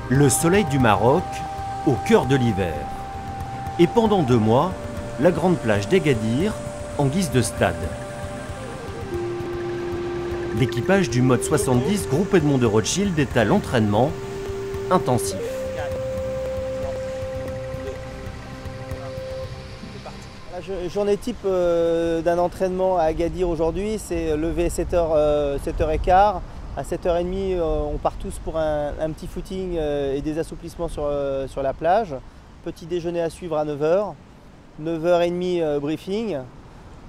Le soleil du Maroc, au cœur de l'hiver. Et pendant 2 mois, la grande plage d'Agadir en guise de stade. L'équipage du mode 70 Groupe Edmond de Rothschild est à l'entraînement intensif. La journée type d'un entraînement à Agadir aujourd'hui, c'est lever 7h15. À 7h30, on part tous pour un petit footing et des assouplissements sur la plage. Petit déjeuner à suivre à 9h. 9h30 briefing.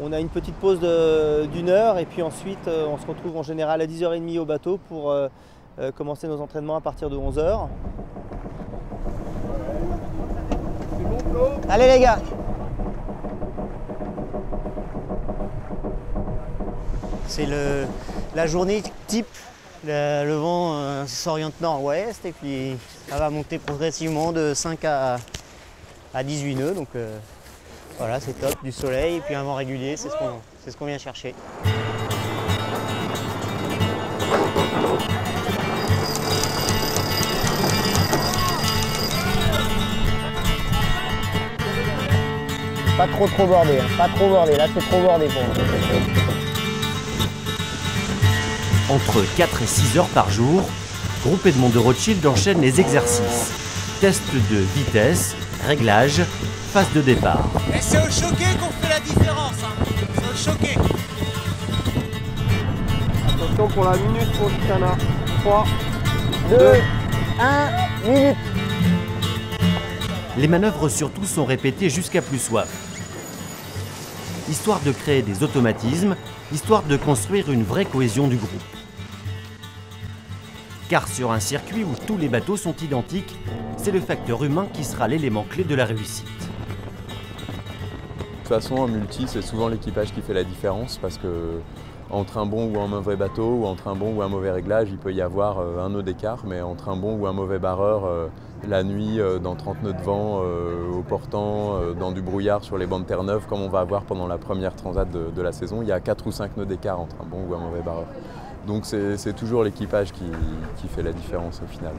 On a une petite pause d'1 heure et puis ensuite on se retrouve en général à 10h30 au bateau pour commencer nos entraînements à partir de 11h. Allez les gars! C'est la journée type. Le vent s'oriente nord-ouest et puis ça va monter progressivement de 5 à 18 nœuds. Donc voilà, c'est top, du soleil et puis un vent régulier, c'est ce qu'on vient chercher. Pas trop bordé, hein. Pas trop bordé, là c'est trop bordé pour nous. Entre 4 et 6 heures par jour, Groupe Edmond de Rothschild enchaîne les exercices. Tests de vitesse, réglage, phase de départ. Et c'est au choqué qu'on fait la différence, hein. C'est au choqué. Attention pour la minute pour Gitana. 3, 2, 1, minute. Les manœuvres surtout sont répétées jusqu'à plus soif. Histoire de créer des automatismes, histoire de construire une vraie cohésion du groupe. Car sur un circuit où tous les bateaux sont identiques, c'est le facteur humain qui sera l'élément clé de la réussite. De toute façon, en multi, c'est souvent l'équipage qui fait la différence parce que entre un bon ou un mauvais bateau, ou entre un bon ou un mauvais réglage, il peut y avoir un nœud d'écart, mais entre un bon ou un mauvais barreur, la nuit, dans 30 nœuds de vent, au portant, dans du brouillard sur les bancs de Terre-Neuve, comme on va avoir pendant la première transat de la saison, il y a 4 ou 5 nœuds d'écart entre un bon ou un mauvais barreur. Donc c'est toujours l'équipage qui fait la différence au final.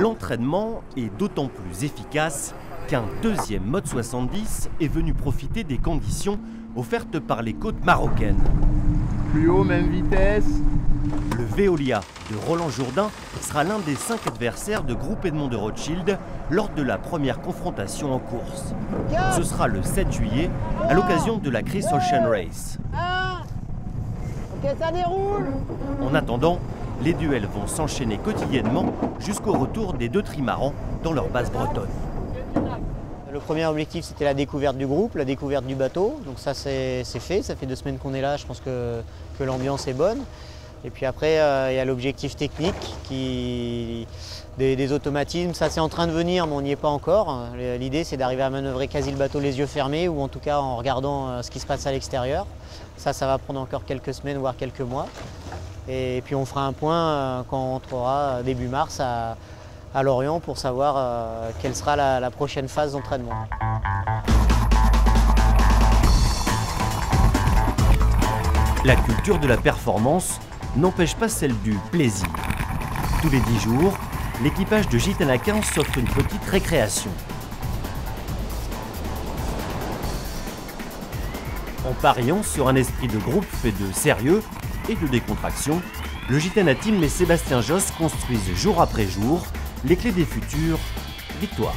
L'entraînement est d'autant plus efficace qu'un deuxième mode 70 est venu profiter des conditions offertes par les côtes marocaines. Plus haut, même vitesse. Le Veolia de Roland Jourdain sera l'un des 5 adversaires de Groupe Edmond de Rothschild lors de la première confrontation en course. Ce sera le 7 juillet à l'occasion de la Chris Ocean Race. Ok, ça déroule. En attendant, les duels vont s'enchaîner quotidiennement jusqu'au retour des 2 trimarans dans leur base bretonne. Le premier objectif, c'était la découverte du groupe, la découverte du bateau. Donc ça, c'est fait. Ça fait 2 semaines qu'on est là. Je pense que l'ambiance est bonne. Et puis après, il y a l'objectif technique, des automatismes. Ça, c'est en train de venir, mais on n'y est pas encore. L'idée, c'est d'arriver à manœuvrer quasi le bateau les yeux fermés, ou en tout cas en regardant ce qui se passe à l'extérieur. Ça va prendre encore quelques semaines, voire quelques mois. Et puis on fera un point quand on entrera début mars à Lorient pour savoir quelle sera la prochaine phase d'entraînement. La culture de la performance n'empêche pas celle du plaisir. Tous les 10 jours, l'équipage de Gitana 15 s'offre une petite récréation. En pariant sur un esprit de groupe fait de sérieux et de décontraction, le Gitana Team et Sébastien Josse construisent jour après jour les clés des futures victoires.